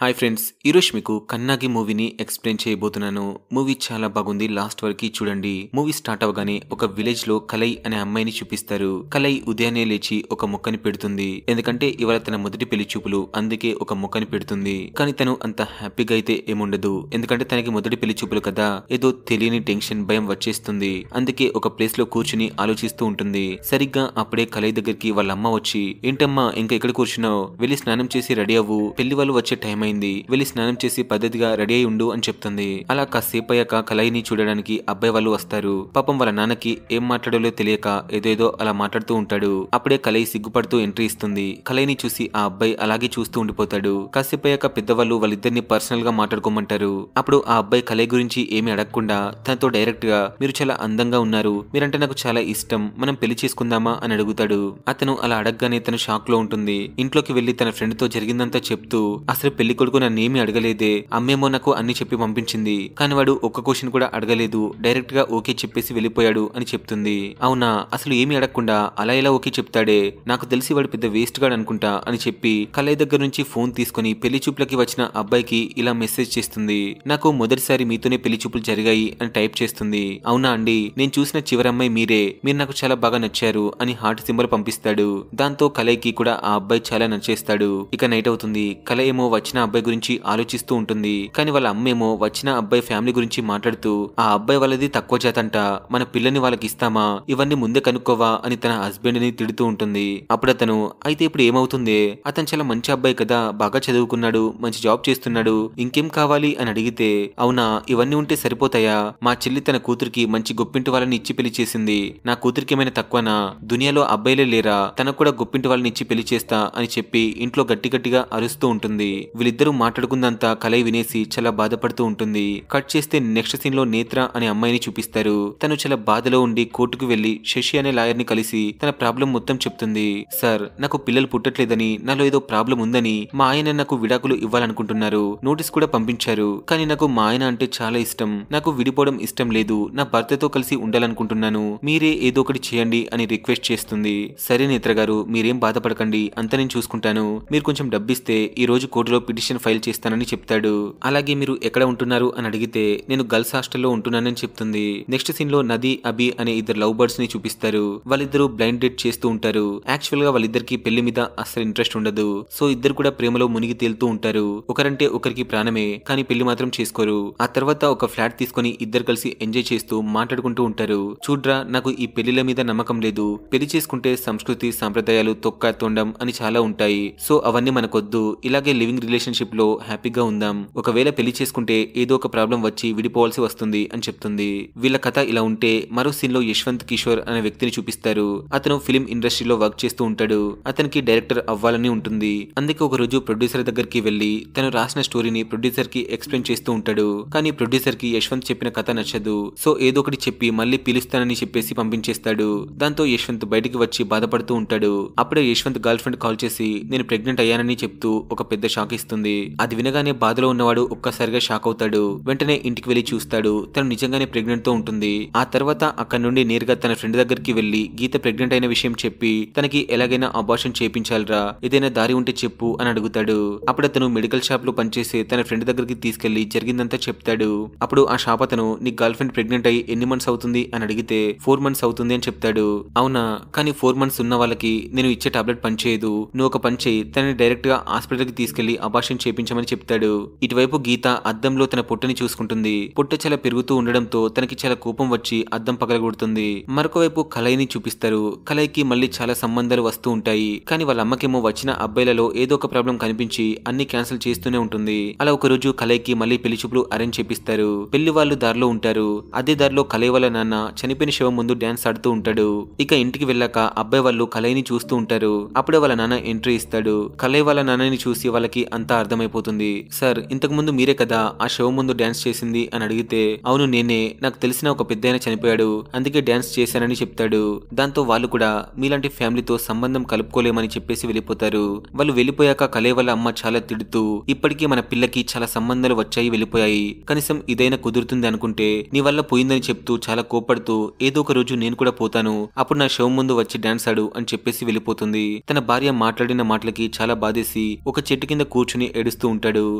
Hi friends, ఈరోజు మీకు కన్నాగి మూవీని ఎక్స్ప్లెయిన్ చేయబోతున్నాను. మూవీ చాలా బాగుంది, లాస్ట్ వరకు చూడండి. మూవీ స్టార్ట్ అవగానే ఒక విలేజ్ లో కలై అనే అమ్మాయిని చూపిస్తారు. కలై ఉదయాన్నే లేచి ఒక మొక్కని పెడుతుంది. ఎందుకంటే ఇవాళ తన మొదటి పెళ్లి చూపులు, అందుకే ఒక మొక్కని పెడుతుంది. కానీ తను అంత హ్యాపీగా అయితే ఏముండదు. ఎందుకంటే తనకి మొదటి పెళ్లి చూపులు కదా, ఏదో తెలియని టెన్షన్, భయం వచ్చేస్తుంది. అందుకే ఒక ప్లేస్ లో కూర్చుని ఆలోచిస్తూ ఉంటుంది. సరిగ్గా అప్పుడే కలై దగ్గరికి వాళ్ళ అమ్మ వచ్చి, ఏంటమ్మా ఇంకా ఇక్కడ కూర్చున్నావు, వెళ్ళి స్నానం చేసి రెడీ అవ్వు, పెళ్లి వాళ్ళు వచ్చే టైం అయింది, వెళ్ళి స్నానం చేసి పద్ధతిగా రెడీ అయి ఉండు అని చెప్తుంది. అలా కాసేపు అయ్యాక కలైని చూడడానికి అబ్బాయి వాళ్ళు వస్తారు. పాపం వాళ్ళ నాన్నకి ఏం మాట్లాడాలో తెలియక ఏదేదో అలా మాట్లాడుతూ ఉంటాడు. అప్పుడే కలై సిగ్గుపడుతూ ఎంట్రీ ఇస్తుంది. కలైని చూసి ఆ అబ్బాయి అలాగే చూస్తూ ఉండిపోతాడు. కాసేపు అయ్యాక పెద్దవాళ్ళు వాళ్ళిద్దరిని పర్సనల్ గా మాట్లాడుకోమంటారు. అప్పుడు ఆ అబ్బాయి కలై గురించి ఏమీ అడగకుండా తనతో డైరెక్ట్ గా, మీరు చాలా అందంగా ఉన్నారు, మీరంటే నాకు చాలా ఇష్టం, మనం పెళ్లి చేసుకుందామా అని అడుగుతాడు. అతను అలా అడగగానే తను షాక్ లో ఉంటుంది. ఇంట్లోకి వెళ్లి తన ఫ్రెండ్ తో జరిగిందంతా చెప్తూ, అసలు పెళ్లి కొడుకు నన్నేమీ అడగలేదే, అమ్మేమో నాకు అన్ని చెప్పి పంపించింది, కానీ వాడు ఒక్క క్వశ్చన్ కూడా అడగలేదు, డైరెక్ట్ గా ఓకే చెప్పేసి వెళ్ళిపోయాడు అని చెప్తుంది. అవునా, అసలు ఏమీ అడగకుండా అలా ఎలా ఓకే చెప్తాడే, నాకు తెలిసి వాడు పెద్ద వేస్ట్ గాడు అనుకుంటా అని చెప్పి కలై దగ్గర నుంచి ఫోన్ తీసుకుని పెళ్లి చూపులకి వచ్చిన అబ్బాయికి ఇలా మెసేజ్ చేస్తుంది. నాకు మొదటిసారి మీతోనే పెళ్లి చూపులు జరిగాయి అని టైప్ చేస్తుంది. అవునా అండి, నేను చూసిన చివరి అమ్మాయి మీరే, మీరు నాకు చాలా బాగా నచ్చారు అని హార్ట్ సింబల్ పంపిస్తాడు. దాంతో కలైకి కూడా ఆ అబ్బాయి చాలా నచ్చేస్తాడు. ఇక నైట్ అవుతుంది. కలై ఏమో వచ్చిన అబ్బాయి గురించి ఆలోచిస్తూ ఉంటుంది. కానీ వాళ్ళ అమ్మేమో వచ్చిన అబ్బాయి ఫ్యామిలీ గురించి మాట్లాడుతూ, ఆ అబ్బాయి వాళ్ళది తక్కువ జాతంట, మన పిల్లని వాళ్ళకి ఇస్తామా, ఇవన్నీ ముందే కనుక్కోవా అని తన హస్బెండ్ ని తిడుతూ ఉంటుంది. అప్పుడు అతను, అయితే ఇప్పుడు ఏమవుతుంది, అతను చాలా మంచి అబ్బాయి కదా, బాగా చదువుకున్నాడు, మంచి జాబ్ చేస్తున్నాడు, ఇంకేం కావాలి అని అడిగితే, అవునా ఇవన్నీ ఉంటే సరిపోతాయా, మా చెల్లి తన కూతురికి మంచి గొప్పింటి వాళ్ళని ఇచ్చి పెళ్లి చేసింది, నా కూతురికి ఏమైనా తక్కువనా, దునియాలో అబ్బాయిలే లేరా, తనకు కూడా గొప్పింటి వాళ్ళని ఇచ్చి పెళ్లి చేస్తా అని చెప్పి ఇంట్లో గట్టి గట్టిగా అరుస్తూ ఉంటుంది. వీళ్ళిద్దరూ మాట్లాడుకుందంతా కలై వినేసి చాలా బాధపడుతూ ఉంటుంది. కట్ చేస్తే నెక్స్ట్ సీన్ లో నేత్ర అనే అమ్మాయిని చూపిస్తారు. తను చాలా బాధలో ఉండి కోర్టుకు వెళ్లి శశి అనే లాయర్ ని కలిసి తన ప్రాబ్లం మొత్తం చెప్తుంది. సార్, నాకు పిల్లలు పుట్టట్లేదని, నాలో ఏదో ప్రాబ్లం ఉందని, మా ఆయన నాకు విడాకులు ఇవ్వాలనుకుంటున్నారు, నోటీస్ కూడా పంపించారు, కానీ నాకు మా ఆయన అంటే చాలా ఇష్టం, నాకు విడిపోవడం ఇష్టం లేదు, నా భర్తతో కలిసి ఉండాలనుకుంటున్నాను, మీరే ఏదో ఒకటి చేయండి అని రిక్వెస్ట్ చేస్తుంది. సరే నేత్ర గారు, మీరేం బాధపడకండి, అంతా నేను చూసుకుంటాను, మీరు కొంచెం డబ్బిస్తే ఈ రోజు కోర్టులో పిటిషన్ ఫైల్ చేస్తానని చెప్తాడు. అలాగే మీరు ఎక్కడ ఉంటున్నారు అని అడిగితే, నేను గర్ల్స్ హాస్టల్లో ఉంటున్నానని చెప్తుంది. నెక్స్ట్ సీన్ లో నది, అభి అనే ఇద్దరు లవ్ బర్డ్స్ ని చూపిస్తారు. వాళ్ళిద్దరూ బ్లైండ్ డేట్ చేస్తూ ఉంటారు. యాక్చువల్ గా వాళ్ళిద్దరికి పెళ్లి మీద అస్సలు ఇంట్రెస్ట్ ఉండదు. సో ఇద్దరు కూడా ప్రేమలో మునిగి తేలుతూ ఉంటారు. ఒకరంటే ఒకరికి ప్రాణమే, కానీ పెళ్లి మాత్రం చేసుకోరు. ఆ తర్వాత ఒక ఫ్లాట్ తీసుకుని ఇద్దరు కలిసి ఎంజాయ్ చేస్తూ మాట్లాడుకుంటూ ఉంటారు. చూడ్రా, నాకు ఈ పెళ్లిల మీద నమ్మకం లేదు, పెళ్లి చేసుకుంటే సంస్కృతి సాంప్రదాయాలు తొక్క తొండం అని చాలా ఉంటాయి, సో అవన్నీ మనకొద్దు, ఇలాగే లివింగ్ రిలేషన్షిప్ లో హ్యాపీగా ఉందాం, ఒకవేళ పెళ్లి చేసుకుంటే ఏదో ఒక ప్రాబ్లం వచ్చి విడిపోవాల్సి వస్తుంది అని చెప్తుంది. వీళ్ళ కథ ఇలా ఉంటే మరో సీన్ లో యశ్వంత్ కిషోర్ అనే వ్యక్తిని చూపిస్తారు. అతను ఫిలిం ఇండస్ట్రీలో వర్క్ చేస్తూ ఉంటాడు. అతనికి డైరెక్టర్ అవ్వాలని ఉంటుంది. అందుకే ఒక రోజు ప్రొడ్యూసర్ దగ్గరికి వెళ్లి తను రాసిన స్టోరీని ప్రొడ్యూసర్ కి ఎక్స్ప్లెయిన్ చేస్తూ ఉంటాడు. కానీ ప్రొడ్యూసర్ కి యశ్వంత్ చెప్పిన కథ నచ్చదు. సో ఏదో ఒకటి చెప్పి మళ్ళీ పిలుస్తానని చెప్పేసి పంపించేస్తాడు. దాంతో యశ్వంత్ బయటికి వచ్చి బాధపడుతూ ఉంటాడు. అప్పుడే యశ్వంత్ గర్ల్ ఫ్రెండ్ కాల్ చేసి నేను ప్రెగ్నెంట్ అయ్యానని చెప్తూ ఒక పెద్ద షాక్ ఇస్తుంది. అది వినగానే బాధలో ఉన్నవాడు ఒక్కసారిగా షాక్ అవుతాడు. వెంటనే ఇంటికి వెళ్లి చూస్తాడు. తను నిజంగానే ప్రెగ్నెంట్ తో ఉంటుంది. ఆ తర్వాత అక్కడ నుండి నేరుగా తన ఫ్రెండ్ దగ్గరికి వెళ్లి గీత ప్రెగ్నెంట్ అయిన విషయం చెప్పి, తనకి ఎలాగైనా అబార్షన్ చేయించాలరా, ఏదైనా దారి ఉంటే చెప్పు అని అడుగుతాడు. అప్పుడు అతను మెడికల్ షాప్ లో పనిచేసే తన ఫ్రెండ్ దగ్గరికి తీసుకెళ్లి జరిగిందంతా చెప్తాడు. అప్పుడు ఆ షాప్ అతను, నీ గర్ల్ ఫ్రెండ్ ప్రెగ్నెంట్ అయ్యి ఎన్ని మంత్స్ అవుతుంది అని అడిగితే 4 months అవుతుంది అని చెప్తాడు. అవునా, కానీ 4 months ఉన్న వాళ్ళకి నేను ఇచ్చే టాబ్లెట్ పనిచేయదు, నువ్వు ఒక పని చేయి, తనని డైరెక్ట్ గా హాస్పిటల్ కి తీసుకెళ్లి అబార్షన్ చేయించమని చెప్తాడు. ఇటువైపు గీత అద్దంలో తన పొట్టని చూసుకుంటుంది. పొట్ట చాలా పెరుగుతూ ఉండడంతో తనకి చాలా కోపం వచ్చి అద్దం పగలగొడుతుంది. మరొక వైపు కలైని చూపిస్తారు. కలైకి మళ్ళీ చాలా సంబంధాలు వస్తూ ఉంటాయి. కానీ వాళ్ళ అమ్మకేమో వచ్చిన అబ్బాయిలలో ఏదో ఒక ప్రాబ్లం కనిపించి అన్ని క్యాన్సిల్ చేస్తూనే ఉంటుంది. అలా ఒక రోజు కలైకి మళ్ళీ పెళ్లి చూపులు అరేంజ్ చేపిస్తారు. పెళ్లి వాళ్ళు దారిలో ఉంటారు. అదే దారిలో కలై వాళ్ళ నాన్న చనిపోయిన శవం ముందు డాన్స్ ఆడుతూ ఉంటాడు. ఇక ఇంటికి వెళ్ళాక అబ్బాయి వాళ్ళు కలైని చూస్తూ ఉంటారు. అప్పుడే వాళ్ళ నాన్న ఎంట్రీ ఇస్తాడు. కలై వాళ్ళ నాన్నని చూసి వాళ్ళకి అంతా అర్థమైపోతుంది. సార్, ఇంతకు ముందు మీరే కదా ఆ శవం ముందు డాన్స్ చేసింది అని అడిగితే, అవును నేనే, నాకు తెలిసిన ఒక పెద్దాయన చనిపోయాడు, అందుకే డాన్స్ చేశానని చెప్తాడు. దాంతో వాళ్ళు కూడా మీలాంటి ఫ్యామిలీతో సంబంధం కలుపుకోలేమని చెప్పేసి వెళ్ళిపోతారు. వాళ్ళు వెళ్ళిపోయాక కలై వాళ్ళ అమ్మ చాలా తిడుతూ, ఇప్పటికీ మన పిల్లకి చాలా సంబంధాలు వచ్చాయి వెళ్ళిపోయాయి, కనీసం ఇదైనా కుదురుతుంది అనుకుంటే నీ వల్ల పోయిందని చెప్తూ చాలా కోపడుతూ, ఏదో ఒక రోజు నేను కూడా పోతాను, అప్పుడు నా శవం ముందు వచ్చి డాన్స్ ఆడు అని చెప్పేసి వెళ్ళిపోతుంది. తన భార్య మాట్లాడిన మాటలకి చాలా బాధేసి ఒక చెట్టు కింద కూర్చుని కూర్చొని ఏడుస్తూ ఉంటాడు.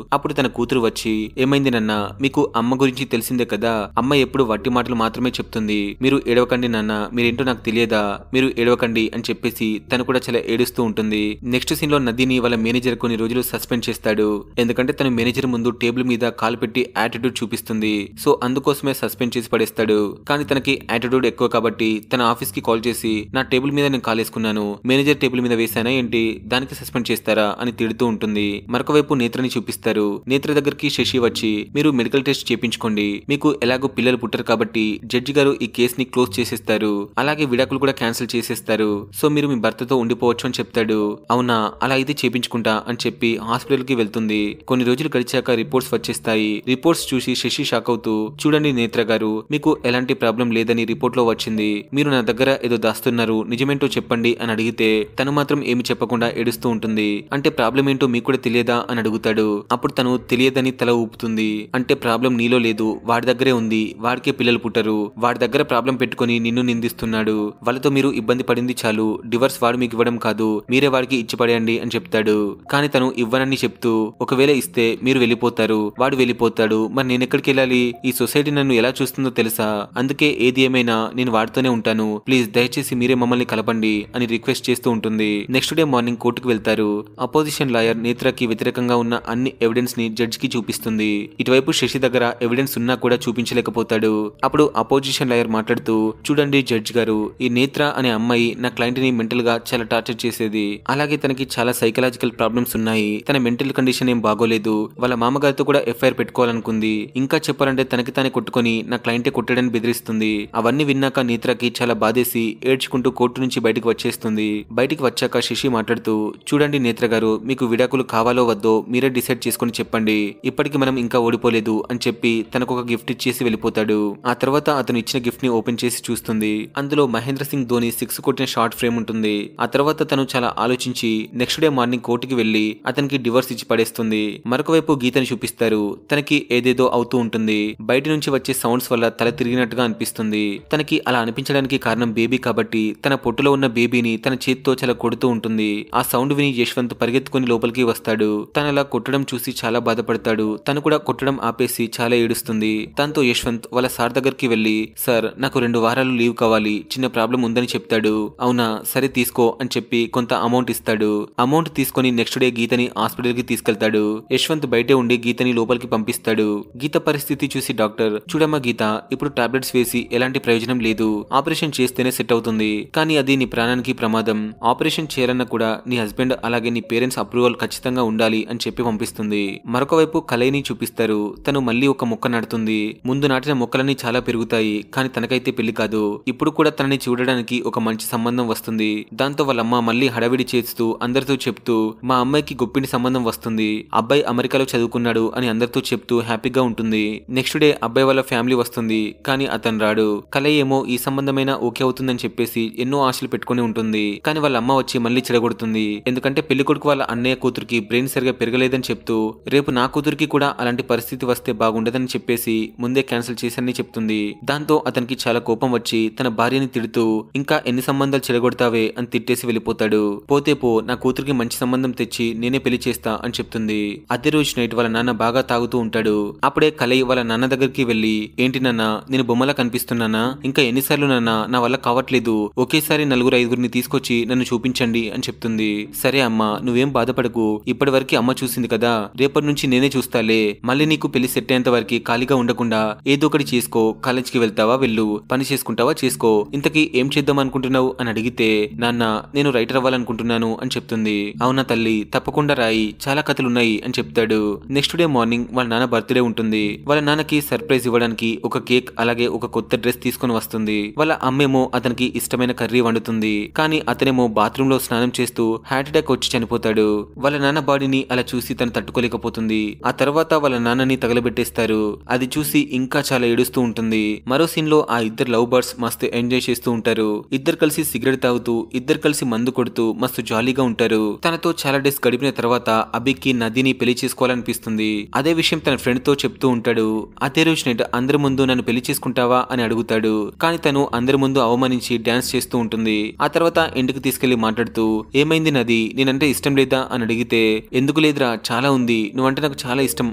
అప్పుడు తన కూతురు వచ్చి, ఏమైంది నాన్న, మీకు అమ్మ గురించి తెలిసిందే కదా, అమ్మ ఎప్పుడు వట్టి మాటలు మాత్రమే చెప్తుంది, మీరు ఏడవకండి నాన్న, మీరేంటో నాకు తెలియదా, మీరు ఏడవకండి అని చెప్పేసి తను కూడా చాలా ఏడుస్తూ ఉంటుంది. నెక్స్ట్ సీన్ లో నదిని వాళ్ళ మేనేజర్ కొన్ని రోజులు సస్పెండ్ చేస్తాడు. ఎందుకంటే తన మేనేజర్ ముందు టేబుల్ మీద కాలు పెట్టి యాటిట్యూడ్ చూపిస్తుంది. సో అందుకోసమే సస్పెండ్ చేసి పడేస్తాడు. కానీ తనకి యాటిట్యూడ్ ఎక్కువ కాబట్టి తన ఆఫీస్ కి కాల్ చేసి, నా టేబుల్ మీద నేను కాలేసుకున్నాను, మేనేజర్ టేబుల్ మీద వేసానా ఏంటి, దానికి సస్పెండ్ చేస్తారా అని తిడుతూ ఉంటుంది. మరొక వైపు నేత్రని చూపిస్తారు. నేత్ర దగ్గరికి శశి వచ్చి, మీరు మెడికల్ టెస్ట్ చేయించుకోండి, మీకు ఎలాగో పిల్లలు పుట్టరు కాబట్టి జడ్జి గారు ఈ కేసుని క్లోజ్ చేసేస్తారు, అలాగే విడాకులు కూడా క్యాన్సిల్ చేసేస్తారు, సో మీరు మీ భర్తతో ఉండిపోవచ్చు అని చెప్తాడు. అవునా, అలా అయితే చేపించుకుంటా అని చెప్పి హాస్పిటల్ కి వెళ్తుంది. కొన్ని రోజులు గడిచాక రిపోర్ట్స్ వచ్చేస్తాయి. రిపోర్ట్స్ చూసి శశి షాక్ అవుతూ, చూడండి నేత్ర గారు, మీకు ఎలాంటి ప్రాబ్లం లేదని రిపోర్ట్ లో వచ్చింది, మీరు నా దగ్గర ఏదో దాస్తున్నారు, నిజమేంటో చెప్పండి అని అడిగితే తను మాత్రం ఏమి చెప్పకుండా ఏడుస్తూ ఉంటుంది. అంటే ప్రాబ్లం ఏంటో మీకు కూడా తెలియదా అని అడుగుతాడు. అప్పుడు తను తెలియదని తల ఊపుతుంది. అంటే ప్రాబ్లం నీలో లేదు, వాడి దగ్గరే ఉంది, వాడికే పిల్లలు పుట్టరు, వాడి దగ్గర ప్రాబ్లం పెట్టుకుని నిన్ను నిందిస్తున్నాడు, వాళ్ళతో మీరు ఇబ్బంది పడింది చాలు, డివర్స్ వాడు మీకు ఇవ్వడం కాదు, మీరే వాడికి ఇచ్చి పడేయండి అని చెప్తాడు. కానీ తను ఇవ్వనని చెప్తూ, ఒకవేళ ఇస్తే మీరు వెళ్ళిపోతారు, వాడు వెళ్ళిపోతాడు, మరి నేను ఎక్కడికి వెళ్ళాలి, ఈ సొసైటీ నన్ను ఎలా చూస్తుందో తెలుసా, అందుకే ఏది ఏమైనా నేను వాడితోనే ఉంటాను, ప్లీజ్ దయచేసి మీరే మమ్మల్ని కలపండి అని రిక్వెస్ట్ చేస్తూ ఉంటుంది. నెక్స్ట్ డే మార్నింగ్ కోర్టుకు వెళ్తారు. అపోజిషన్ లాయర్ నేత్రకి వ్యతిరేకంగా ఉన్న అన్ని ఎవిడెన్స్ ని జడ్జి కి చూపిస్తుంది. ఇటువైపు శశి దగ్గర ఎవిడెన్స్ ఉన్నా కూడా చూపించలేకపోతాడు. అప్పుడు అపోజిషన్ లాయర్ మాట్లాడుతూ, చూడండి జడ్జి గారు, ఈ నేత్ర అనే అమ్మాయి నా క్లయింట్ ని మెంటల్ గా చాలా టార్చర్ చేసేది, అలాగే తనకి చాలా సైకలాజికల్ ప్రాబ్లమ్స్ ఉన్నాయి, తన మెంటల్ కండిషన్ ఏం బాగోలేదు, వాళ్ళ మామగారితో కూడా ఎఫ్ఐఆర్ పెట్టుకోవాలనుకుంది, ఇంకా చెప్పాలంటే తనకి తానే కొట్టుకొని నా క్లయింటే కొట్టడని బెదిరిస్తుంది. అవన్నీ విన్నాక నేత్రకి చాలా బాధేసి ఏడ్చుకుంటూ కోర్టు నుంచి బయటకు వచ్చేస్తుంది. బయటికి వచ్చాక శశి మాట్లాడుతూ, చూడండి నేత్ర గారు, మీకు విడాకులు కావాలో వద్దో మీరే డిసైడ్ చేసుకుని చెప్పండి, ఇప్పటికి మనం ఇంకా ఓడిపోలేదు అని చెప్పి తనకు ఒక గిఫ్ట్ ఇచ్చేసి వెళ్ళిపోతాడు. ఆ తర్వాత అతను ఇచ్చిన గిఫ్ట్ ని ఓపెన్ చేసి చూస్తుంది. అందులో మహేంద్ర సింగ్ ధోని 6 కొట్టిన షార్ట్ ఫ్రేమ్ ఉంటుంది. ఆ తర్వాత తను చాలా ఆలోచించి నెక్స్ట్ డే మార్నింగ్ కోర్టుకి వెళ్లి అతనికి డివోర్స్ ఇచ్చి పడేస్తుంది. మరొక వైపు గీతని చూపిస్తారు. తనకి ఏదేదో అవుతూ ఉంటుంది. బయట నుంచి వచ్చే సౌండ్స్ వల్ల తల తిరిగినట్టుగా అనిపిస్తుంది. తనకి అలా అనిపించడానికి కారణం బేబీ కాబట్టి తన పొట్టులో ఉన్న బేబీని తన చేతితో చాలా కొడుతూ ఉంటుంది. ఆ సౌండ్ విని యశ్వంత్ పరిగెత్తుకుని లోపలికి వస్తాడు. తను అలా కొట్టడం చూసి చాలా బాధపడతాడు. తను కూడా కొట్టడం ఆపేసి చాలా ఏడుస్తుంది. దాంతో యశ్వంత్ వాళ్ళ సార్ దగ్గరికి వెళ్లి, సార్ నాకు 2 వారాలు లీవ్ కావాలి, చిన్న ప్రాబ్లం ఉందని చెప్తాడు. అవునా, సరే తీసుకో అని చెప్పి కొంత అమౌంట్ ఇస్తాడు. అమౌంట్ తీసుకుని నెక్స్ట్ డే గీతని హాస్పిటల్ కి తీసుకెళ్తాడు. యశ్వంత్ బయటే ఉండి గీతని లోపలికి పంపిస్తాడు. గీత పరిస్థితి చూసి డాక్టర్, చూడమ్మా గీత, ఇప్పుడు టాబ్లెట్స్ వేసి ఎలాంటి ప్రయోజనం లేదు, ఆపరేషన్ చేస్తేనే సెట్ అవుతుంది, కానీ అది నీ ప్రాణానికి ప్రమాదం, ఆపరేషన్ చేయాలన్నా కూడా నీ హస్బెండ్ అలాగే నీ పేరెంట్స్ అప్రూవల్ ఖచ్చితంగా ఉండాలి అని చెప్పి పంపిస్తుంది. మరొక వైపు కలైని చూపిస్తారు. తను మళ్ళీ ఒక మొక్క నాటుతుంది. ముందు నాటిన మొక్కలన్నీ చాలా పెరుగుతాయి, కానీ తనకైతే పెళ్లి కాదు. ఇప్పుడు కూడా తనని చూడడానికి ఒక మంచి సంబంధం వస్తుంది. దాంతో వాళ్ళమ్మ మళ్ళీ హడావిడి చేస్తూ అందరితో చెప్తూ, మా అమ్మాయికి గొప్పింటి సంబంధం వస్తుంది, అబ్బాయి అమెరికాలో చదువుకున్నాడు అని అందరితో చెప్తూ హ్యాపీగా ఉంటుంది. నెక్స్ట్ డే అబ్బాయి వాళ్ళ ఫ్యామిలీ వస్తుంది, కానీ అతను రాడు. కలై ఏమో ఈ సంబంధమైనా ఓకే అవుతుందని చెప్పేసి ఎన్నో ఆశలు పెట్టుకుని ఉంటుంది. కానీ వాళ్ళ అమ్మ వచ్చి మళ్ళీ చెడగొడుతుంది. ఎందుకంటే పెళ్లి కొడుకు వాళ్ళ అన్నయ్య కూతురికి బ్రెయిన్ సరిగా పెరగలేదని చెప్తూ, రేపు నా కూతురికి కూడా అలాంటి పరిస్థితి వస్తే బాగుండదని చెప్పేసి ముందే క్యాన్సిల్ చేశానని చెప్తుంది. దాంతో అతనికి చాలా కోపం వచ్చి తన భార్యని తిడుతూ, ఇంకా ఎన్ని సంబంధాలు చెడగొడతావే అని తిట్టేసి వెళ్ళిపోతాడు. పోతే పో, నా కూతురికి మంచి సంబంధం తెచ్చి నేనే పెళ్లి చేస్తా అని చెప్తుంది. అదే రోజు నైట్ వాళ్ళ నాన్న బాగా తాగుతూ ఉంటాడు. అప్పుడే కలై వాళ్ళ నాన్న దగ్గరికి వెళ్లి, ఏంటి నాన్న, నేను బొమ్మలా కనిపిస్తున్నానా, ఇంకా ఎన్నిసార్లు నాన్న, నా వల్ల కావట్లేదు, ఒకేసారి 4-5 తీసుకొచ్చి నన్ను చూపించండి అని చెప్తుంది. సరే అమ్మా, నువ్వేం బాధపడకు, ఇప్పటి వరకు అమ్మ చూసింది కదా, రేపటి నుంచి నేనే చూస్తాలే, మళ్ళీ నీకు పెళ్లి సెట్ అయ్యేంత వరకు ఖాళీగా ఉండకుండా ఏదో ఒకటి చేసుకో, కాలేజ్కి వెళ్తావా వెళ్ళు, పని చేసుకుంటావా చేసుకో, ఇంతకీ ఏం చేద్దాం అనుకుంటున్నావు అని అడిగితే, నాన్న నేను రైటర్ అవ్వాలనుకుంటున్నాను అని చెప్తుంది. అవునా తల్లి, తప్పకుండా రాయి, చాలా కథలున్నాయి అని చెప్తాడు. నెక్స్ట్ డే మార్నింగ్ వాళ్ళ నాన్న బర్త్డే ఉంటుంది. వాళ్ళ నాన్నకి సర్ప్రైజ్ ఇవ్వడానికి ఒక కేక్ అలాగే ఒక కొత్త డ్రెస్ తీసుకుని వస్తుంది. వాళ్ళ అమ్మేమో అతనికి ఇష్టమైన కర్రీ వండుతుంది. కానీ అతనేమో బాత్రూమ్ లో స్నానం చేస్తూ హార్ట్ అటాక్ వచ్చి చనిపోతాడు. వాళ్ళ నాన్న బాడీని అలా చూసి తను తట్టుకోలేకపోతుంది. ఆ తర్వాత వాళ్ళ నాన్నని తగలబెట్టేస్తారు. అది చూసి ఇంకా చాలా ఏడుస్తూ ఉంటుంది. మరో సీన్ లో ఆ ఇద్దరు లవ్ బర్డ్స్ మస్తు ఎంజాయ్ చేస్తూ ఉంటారు. ఇద్దరు కలిసి సిగరెట్ తాగుతూ, ఇద్దరు కలిసి మందు కొడుతూ మస్తు జాలీగా ఉంటారు. తనతో చాలా డేస్ గడిపిన తర్వాత అభికి నదిని పెళ్లి చేసుకోవాలనిపిస్తుంది. అదే విషయం తన ఫ్రెండ్ తో చెప్తూ ఉంటాడు. అదే రోజు నైట్ అందరి ముందు నన్ను పెళ్లి చేసుకుంటావా అని అడుగుతాడు. కానీ తను అందరి ముందు అవమానించి డాన్స్ చేస్తూ ఉంటుంది. ఆ తర్వాత ఇంటికి తీసుకెళ్లి మాట్లాడుతూ, ఏమైంది నది, నేనంటే ఇష్టం లేదా అని అడిగితే, ఎందుకు ఎందుకు లేదురా, చాలా ఉంది, నువ్వంటే నాకు చాలా ఇష్టం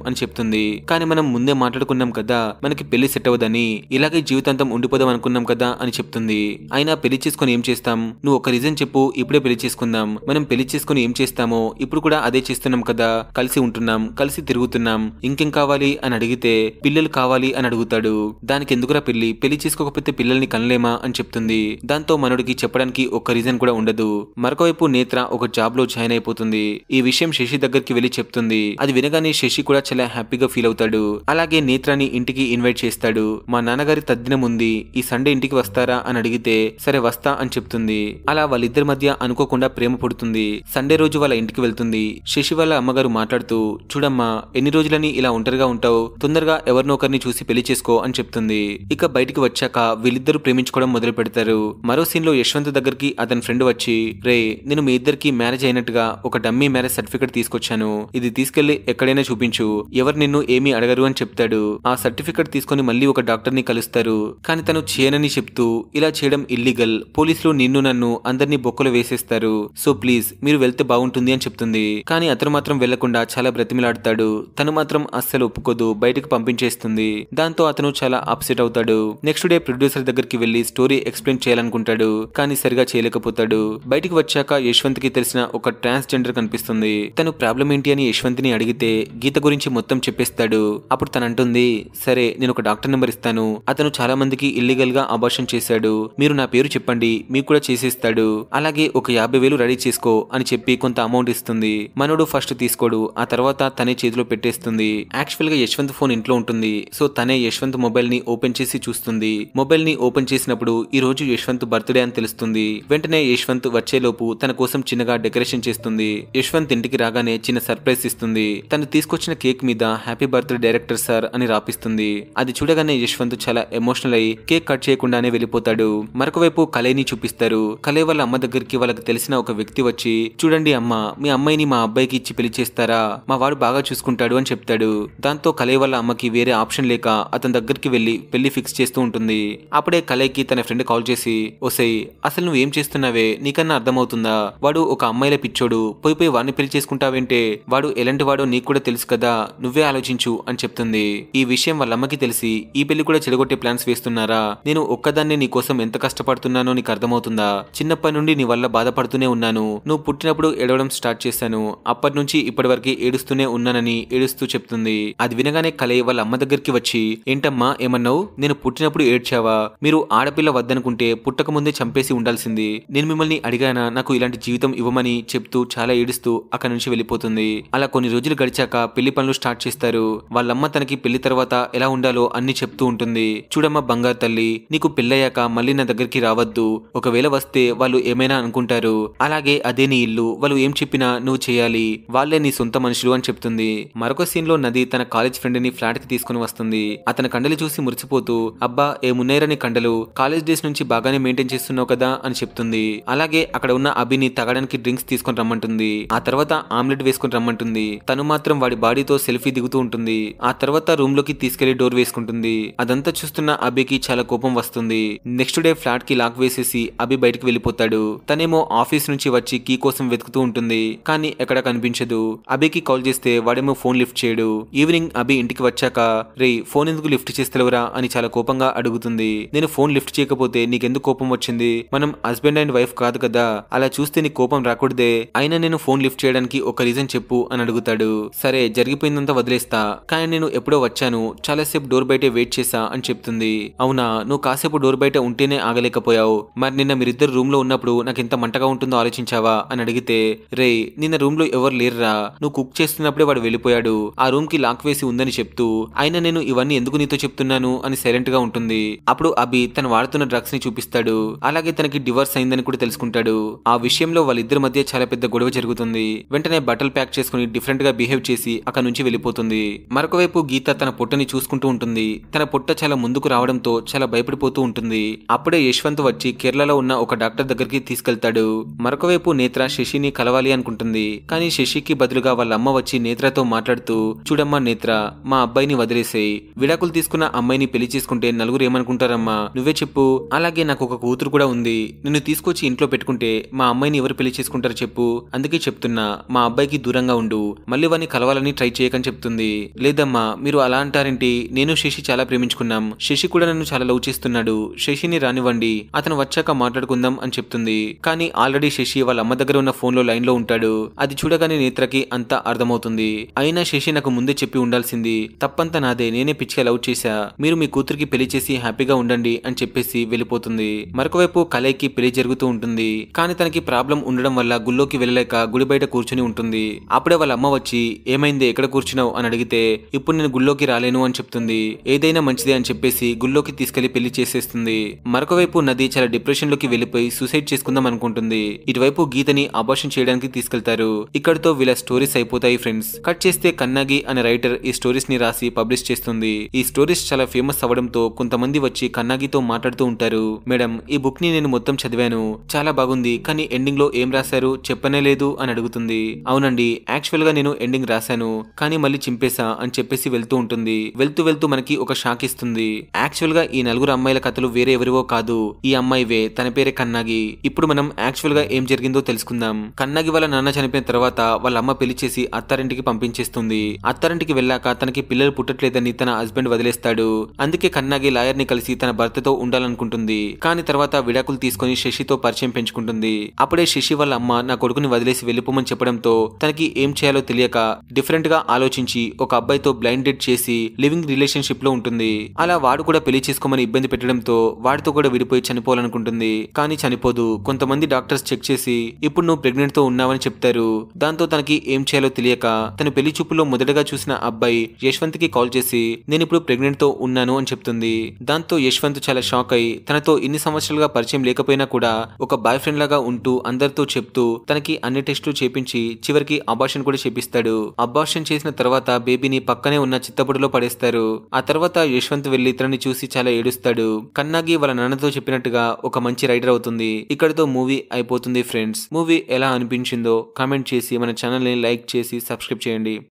అని చెప్తుంది. కానీ మనం ముందే మాట్లాడుకున్నాం కదా మనకి పెళ్లి సెట్ అవ్వదని, ఇలాగే జీవితాంతం ఉండిపోదాం అనుకున్నాం కదా అని చెప్తుంది. అయినా పెళ్లి చేసుకుని ఏం చేస్తాం, నువ్వు ఒక రీజన్ చెప్పు, ఇప్పుడే పెళ్లి చేసుకుందాం. మనం పెళ్లి చేసుకుని ఏం చేస్తామో ఇప్పుడు కూడా అదే చేస్తున్నాం కదా, కలిసి ఉంటున్నాం, కలిసి తిరుగుతున్నాం, ఇంకేం కావాలి అని అడిగితే పిల్లలు కావాలి అని అడుగుతాడు. దానికి ఎందుకురా పెళ్లి చేసుకోకపోతే పిల్లల్ని కనలేమా అని చెప్తుంది. దాంతో మనోడికి చెప్పడానికి ఒక్క రీజన్ కూడా ఉండదు. మరొకవైపు నేత్ర ఒక జాబ్ లో జాయిన్ అయిపోతుంది. ఈ విషయం శశి దగ్గరికి వెళ్లి చెప్తుంది. అది వినగానే శశి కూడా చాలా హ్యాపీగా ఫీల్ అవుతాడు. అలాగే నేత్రాని ఇంటికి ఇన్వైట్ చేస్తాడు. మా నాన్నగారి తద్దినం ఉంది, ఈ సండే ఇంటికి వస్తారా అని అడిగితే సరే వస్తా అని చెప్తుంది. అలా వాళ్ళిద్దరి మధ్య అనుకోకుండా ప్రేమ పుడుతుంది. సండే రోజు వాళ్ళ ఇంటికి వెళ్తుంది. శశి వాళ్ళ అమ్మగారు మాట్లాడుతూ, చూడమ్మా ఎన్ని రోజులని ఇలా ఒంటరిగా ఉంటావు, తొందరగా ఎవరినో ఒకరిని చూసి పెళ్లి చేసుకో అని చెప్తుంది. ఇక బయటికి వచ్చాక వీళ్ళిద్దరూ ప్రేమించుకోవడం మొదలు పెడతారు. మరో సీన్ లో యశ్వంత్ దగ్గరికి అతని ఫ్రెండ్ వచ్చి, రే నేను మీ ఇద్దరికి మ్యారేజ్ అయినట్టుగా ఒక డమ్మీ మ్యారేజ్ సర్టిఫికెట్ తీసుకొచ్చాను, ఇది తీసుకెళ్లి ఎక్కడైనా చూపించు, ఎవరు నిన్ను ఏమీ అడగరు అని చెప్తాడు. ఆ సర్టిఫికెట్ తీసుకుని మళ్ళీ ఒక డాక్టర్ ని కలుస్తారు. కానీ తను చేయనని చెప్తూ, ఇలా చేయడం ఇల్లీగల్, పోలీసులు నిన్ను నన్ను అందరినీ బొక్కలు వేసేస్తారు, సో ప్లీజ్ మీరు వెళ్తే బాగుంటుంది అని చెప్తుంది. కానీ అతను మాత్రం వెళ్లకుండా చాలా బ్రతిమిలాడతాడు. తను మాత్రం అస్సలు ఒప్పుకోదు, బయటకు పంపించేస్తుంది. దాంతో అతను చాలా అప్సెట్ అవుతాడు. నెక్స్ట్ డే ప్రొడ్యూసర్ దగ్గరికి వెళ్లి స్టోరీ ఎక్స్ప్లెయిన్ చేయాలనుకుంటాడు, కానీ సరిగా చేయలేకపోతాడు. బయటికి వచ్చాక యశ్వంత్ కి తెలిసిన ఒక ట్రాన్స్జెండర్ కనిపిస్తుంది. తను ప్రాబ్లం ఏంటి అని యశ్వంత్ ని అడిగితే గీత గురించి మొత్తం చెప్పేస్తాడు. అప్పుడు తను అంటుంది, సరే నేను ఒక డాక్టర్ నెంబర్ ఇస్తాను, అతను చాలా మందికి ఇల్లీగల్ గా అబార్షన్ చేశాడు, మీరు నా పేరు చెప్పండి మీకు కూడా చేసేస్తాడు, అలాగే ఒక 50,000 రెడీ చేసుకో అని చెప్పి కొంత అమౌంట్ ఇస్తుంది. మనోడు ఫస్ట్ తీసుకోడు, ఆ తర్వాత తనే చేతిలో పెట్టేస్తుంది. యాక్చువల్ గా యశ్వంత్ ఫోన్ ఇంట్లో ఉంటుంది, సో తనే యశ్వంత్ మొబైల్ ని ఓపెన్ చేసి చూస్తుంది. మొబైల్ ని ఓపెన్ చేసినప్పుడు ఈ రోజు యశ్వంత్ బర్త్డే అని తెలుస్తుంది. వెంటనే యశ్వంత్ వచ్చేలోపు తన కోసం చిన్నగా డెకరేషన్ చేస్తుంది. యశ్వంత్ ఇంటికి రాగానే చిన్న సర్ప్రైజ్ ఇస్తుంది. తను తీసుకొచ్చిన కేక్ మీద హ్యాపీ బర్త్డే డైరెక్టర్ సార్ అని రాపిస్తుంది. అది చూడగానే యశ్వంత్ చాలా ఎమోషనల్ అయి కేక్ కట్ చేయకుండానే వెళ్ళిపోతాడు. మరొకవైపు కలైని చూపిస్తారు. కలై వాళ్ళ అమ్మ దగ్గరికి వాళ్ళకి తెలిసిన ఒక వ్యక్తి వచ్చి, చూడండి అమ్మ, మీ అమ్మాయిని మా అబ్బాయికి ఇచ్చి పెళ్లి చేస్తారా, మా వాడు బాగా చూసుకుంటాడు అని చెప్తాడు. దాంతో కలై వాళ్ళ అమ్మకి వేరే ఆప్షన్ లేక అతని దగ్గరికి వెళ్లి పెళ్లి ఫిక్స్ చేస్తూ ఉంటుంది. అప్పుడే కలైకి తన ఫ్రెండ్ కాల్ చేసి, ఓసై అసలు నువ్వేం చేస్తున్నావే, నీకన్నా అర్థమవుతుందా, వాడు ఒక అమ్మాయిల పిచ్చోడు, పోయి వాడిని పెళ్లి చేసుకుంటావేంటే, వాడు ఎలాంటి వాడో నీకు కూడా తెలుసు కదా, నువ్వే ఆలోచించు అని చెప్తుంది. ఈ విషయం వాళ్ళ అమ్మకి తెలిసి, ఈ పెళ్లి కూడా చెడగొట్టే ప్లాన్స్ వేస్తున్నారా, నేను ఒక్కదాన్నే నీ కోసం ఎంత కష్టపడుతున్నానో నీకు అర్థమవుతుందా, చిన్నప్పటి నుండి నీ వల్ల బాధపడుతూనే ఉన్నాను, నువ్వు పుట్టినప్పుడు ఏడవడం స్టార్ట్ చేశాను, అప్పటి నుంచి ఇప్పటి వరకు ఏడుస్తూనే ఉన్నానని ఏడుస్తూ చెప్తుంది. అది వినగానే కలై వాళ్ళ అమ్మ దగ్గరికి వచ్చి, ఏంటమ్మా ఏమన్నావు, నేను పుట్టినప్పుడు ఏడ్చావా, మీరు ఆడపిల్ల వద్దనుకుంటే పుట్టక ముందే చంపేసి ఉండాల్సింది, నేను మిమ్మల్ని అడిగానా నాకు ఇలాంటి జీవితం ఇవ్వమని చెప్తూ చాలా ఏడుస్తూ అక్కడి నుంచి వెళ్ళిపోతుంది. అలా కొన్ని రోజులు గడిచాక పెళ్లి పనులు స్టార్ట్ చేస్తారు. వాళ్ళమ్మ తనకి పెళ్లి తర్వాత ఎలా ఉండాలో అన్ని చెప్తూ ఉంటుంది. చూడమ్మా బంగారు తల్లి, నీకు పెళ్ళయ్యాక మళ్ళీ నా దగ్గరికి రావద్దు, ఒకవేళ వస్తే వాళ్ళు ఏమైనా అనుకుంటారు, అలాగే అదే నీ ఇల్లు, వాళ్ళు ఏం చెప్పినా నువ్వు చేయాలి, వాళ్ళే నీ సొంత మనుషులు అని చెప్తుంది. మరొక సీన్ లో నది తన కాలేజ్ ఫ్రెండ్ ని ఫ్లాట్ కి తీసుకుని వస్తుంది. అతని కండలు చూసి మురిసిపోతూ, అబ్బా ఏమున్నాయరని కండలు, కాలేజ్ డేస్ నుంచి బాగానే మెయింటైన్ చేస్తున్నావు కదా అని చెప్తుంది. అలాగే అక్కడ ఉన్న అభిని తాగడానికి డ్రింక్స్ తీసుకొని రమ్మంటుంది. ఆ తర్వాత ఆమ్లెట్ వేసుకుని రమ్మంటుంది. తను మాత్రం వాడి బాడీతో సెల్ఫీ దిగుతూ ఉంటుంది. ఆ తర్వాత రూమ్ లోకి తీసుకెళ్లి డోర్ వేసుకుంటుంది. అదంతా చూస్తున్న అభికి చాలా కోపం వస్తుంది. నెక్స్ట్ డే ఫ్లాట్ కి లాక్ వేసేసి అభి బయటకు వెళ్ళిపోతాడు. తనేమో ఆఫీస్ నుంచి వచ్చి కీ కోసం వెతుకుతూ ఉంటుంది, కానీ ఎక్కడ కనిపించదు. అభికి కాల్ చేస్తే వాడేమో ఫోన్ లిఫ్ట్ చేయడు. ఈవినింగ్ అభి ఇంటికి వచ్చాక, రే ఫోన్ ఎందుకు లిఫ్ట్ చేస్తలేవురా అని చాలా కోపంగా అడుగుతుంది. నేను ఫోన్ లిఫ్ట్ చేయకపోతే నీకెందుకు కోపం వచ్చింది, మనం హస్బెండ్ అండ్ వైఫ్ కాదు కదా, అలా చూస్తే నీ కోపం రాకూడదే, అయినా నేను ఫోన్ లిఫ్ట్ చేయడానికి ఒక రీజన్ చెప్పు అని అడుగుతాడు. సరే జరిగిపోయిందంతా వదిలేస్తా, కానీ నేను ఎప్పుడో వచ్చాను, చాలాసేపు డోర్ బయటే వెయిట్ చేసా అని చెప్తుంది. అవునా, నువ్వు కాసేపు డోర్ బయట ఉంటేనే ఆగలేకపోయావు, మరి నిన్న మీరిద్దరు రూమ్ లో ఉన్నప్పుడు నాకు ఎంత మంటగా ఉంటుందో ఆలోచించావా అని అడిగితే, రే నిన్న రూమ్ లో ఎవరు లేరురా, నువ్వు కుక్ చేస్తున్నప్పుడే వాడు వెళ్ళిపోయాడు, ఆ రూమ్ కి లాక్ వేసి ఉందని చెప్తూ, అయినా నేను ఇవన్నీ ఎందుకు నీతో చెప్తున్నాను అని సైలెంట్ గా ఉంటుంది. అప్పుడు అభి తను వాడుతున్న డ్రగ్స్ ని చూపిస్తాడు. అలాగే తనకి డివోర్స్ అయిందని కూడా తెలుసుకుంటాడు. ఆ విషయంలో వాళ్ళిద్దరి మధ్య చాలా పెద్ద గొడవ జరుగుతుంది. వెంటనే బట్టలు ప్యాక్ చేసుకుని డిఫరెంట్ గా బిహేవ్ చేసి అక్కడ నుంచి వెళ్ళిపోతుంది. మరొక వైపు గీత తన పొట్టని చూసుకుంటూ ఉంటుంది. తన పొట్ట చాలా ముందుకు రావడంతో చాలా భయపడిపోతూ ఉంటుంది. అప్పుడే యశ్వంత్ వచ్చి కేరళలో ఉన్న ఒక డాక్టర్ దగ్గరికి తీసుకెళ్తాడు. మరొక వైపు నేత్ర శశిని కలవాలి అనుకుంటుంది. కానీ శశికి బదులుగా వాళ్ళ అమ్మ వచ్చి నేత్రతో మాట్లాడుతూ, చూడమ్మా నేత్ర, మా అబ్బాయిని వదిలేసేయి, విడాకులు తీసుకున్న అమ్మాయిని పెళ్లి చేసుకుంటే నలుగురు ఏమనుకుంటారమ్మా, నువ్వే చెప్పు, అలాగే నాకు ఒక కూతురు కూడా ఉంది, నిన్ను తీసుకొచ్చి ఇంట్లో పెట్టుకుంటే మా అమ్మాయిని ఎవరు పెళ్లి చేసుకుంటారో చెప్పు, అందుకే చెప్తున్నా, మా అబ్బాయికి అబ్బాయికి దూరంగా ఉండు, మళ్ళీ వాడిని కలవాలని ట్రై చేయకని చెప్తుంది. లేదమ్మా మీరు అలా అంటారేంటి, నేను శశి చాలా ప్రేమించుకున్నాం, శశి కూడా నన్ను చాలా లవ్ చేస్తున్నాడు, శశిని రానివ్వండి, అతను వచ్చాక మాట్లాడుకుందాం అని చెప్తుంది. కానీ ఆల్రెడీ శశి వాళ్ళ అమ్మ దగ్గర ఉన్న ఫోన్ లో లైన్ లో ఉంటాడు. అది చూడగానే నేత్రకి అంతా అర్థమవుతుంది. అయినా శశి నాకు ముందే చెప్పి ఉండాల్సింది, తప్పంతా నాదే, నేనే పిచ్చిగా లవ్ చేశా, మీరు మీ కూతురికి పెళ్లి చేసి హ్యాపీగా ఉండండి అని చెప్పేసి వెళ్ళిపోతుంది. మరొకవైపు కలైకి పెళ్లి జరుగుతూ ఉంటుంది. కానీ తనకి ప్రాబ్లం ఉండడం వల్ల గుళ్ళోకి వెళ్ళలేక గుడి బయట కూర్చుని ఉంటుంది. అప్పుడే వాళ్ళ అమ్మ వచ్చి ఏమైంది ఎక్కడ కూర్చున్నావు అని అడిగితే ఇప్పుడు నేను గుళ్ళోకి రాలేను అని చెప్తుంది. ఏదైనా మంచిదే అని చెప్పేసి గుళ్ళోకి తీసుకెళ్లి పెళ్లి చేసేస్తుంది. మరొకవైపు నది చాలా డిప్రెషన్ లోకి వెళ్లిపోయి సూసైడ్ చేసుకుందాం అనుకుంటుంది. ఇటువైపు గీతని అబార్షన్ చేయడానికి తీసుకెళ్తారు. ఇక్కడితో వీళ్ళ స్టోరీస్ అయిపోతాయి ఫ్రెండ్స్. కట్ చేస్తే కన్నాగి అనే రైటర్ ఈ స్టోరీస్ ని రాసి పబ్లిష్ చేస్తుంది. ఈ స్టోరీస్ చాలా ఫేమస్ అవ్వడంతో కొంతమంది వచ్చి కన్నాగితో మాట్లాడుతూ ఉంటారు. మేడం ఈ బుక్ ని నేను మొత్తం చదివాను, చాలా బాగుంది, కానీ ఎండింగ్ లో ఏం రాశారు చెప్పనే లేదు అని అడుగుతుంది. అవునండి యాక్చువల్ గా నేను ఎండింగ్ రాశాను, కానీ మళ్ళీ చింపేశా అని చెప్పేసి వెళ్తూ ఉంటుంది. వెళ్తూ వెళ్తూ మనకి ఒక షాక్ ఇస్తుంది. యాక్చువల్ గా ఈ నలుగురు అమ్మాయిల కథలు వేరే ఎవరివో కాదు, ఈ అమ్మాయివే, తన పేరే కన్నాగి. ఇప్పుడు మనం యాక్చువల్ గా ఏం జరిగిందో తెలుసుకుందాం. కన్నాగి వాళ్ళ నాన్న చనిపోయిన తర్వాత వాళ్ళ అమ్మ పెళ్లి చేసి అత్తారింటికి పంపించేస్తుంది. అత్తారింటికి వెళ్ళాక తనకి పిల్లలు పుట్టట్లేదని తన హస్బెండ్ వదిలేస్తాడు. అందుకే కన్నాగి లాయర్ ని కలిసి తన భర్తతో ఉండాలనుకుంటుంది. కానీ తర్వాత విడాకులు తీసుకుని శశితో పరిచయం పెంచుకుంటుంది. అప్పుడే శశి వాళ్ళ అమ్మ నా కొడుకుని వదిలేసి వెళ్ళిపోమని చెప్పడంతో తనకి ఏం చేయాలో తెలియక డిఫరెంట్ గా ఆలోచించి ఒక అబ్బాయితో బ్లైండ్ డేట్ చేసి లివింగ్ రిలేషన్షిప్ లో ఉంటుంది. అలా వాడు కూడా పెళ్లి చేసుకోమని ఇబ్బంది పెట్టడంతో వాడితో కూడా విడిపోయి చనిపోవాలనుకుంటుంది. కానీ చనిపోదు. కొంతమంది డాక్టర్స్ చెక్ చేసి ఇప్పుడు నువ్వు ప్రెగ్నెంట్ తో ఉన్నావని చెప్తారు. దాంతో తనకి ఏం చేయాలో తెలియక తన పెళ్లి చూపులో మొదటగా చూసిన అబ్బాయి యశ్వంత్ కి కాల్ చేసి నేను ఇప్పుడు ప్రెగ్నెంట్ తో ఉన్నాను అని చెప్తుంది. దాంతో యశ్వంత్ చాలా షాక్ అయి తనతో ఇన్ని సంవత్సరాలుగా పరిచయం లేకపోయినా కూడా ఒక బాయ్ ఫ్రెండ్ లాగా ఉంటూ అందరితో చెప్తూ తనకి అన్ని టెస్టులు చేపించి చివరికి అబార్షన్ కూడా చేపిస్తాడు. అబార్షన్ చేసిన తర్వాత బేబీని పక్కనే ఉన్న చిత్తపుడిలో పడేస్తారు. ఆ తర్వాత యశ్వంత్ వెళ్లి తనని చూసి చాలా ఏడుస్తాడు. కన్నాగి వాళ్ళ నాన్నతో చెప్పినట్టుగా ఒక మంచి రైటర్ అవుతుంది. ఇక్కడితో మూవీ అయిపోతుంది ఫ్రెండ్స్. మూవీ ఎలా అనిపించిందో కామెంట్ చేసి మన ఛానల్ ని లైక్ చేసి సబ్స్క్రైబ్ చేయండి.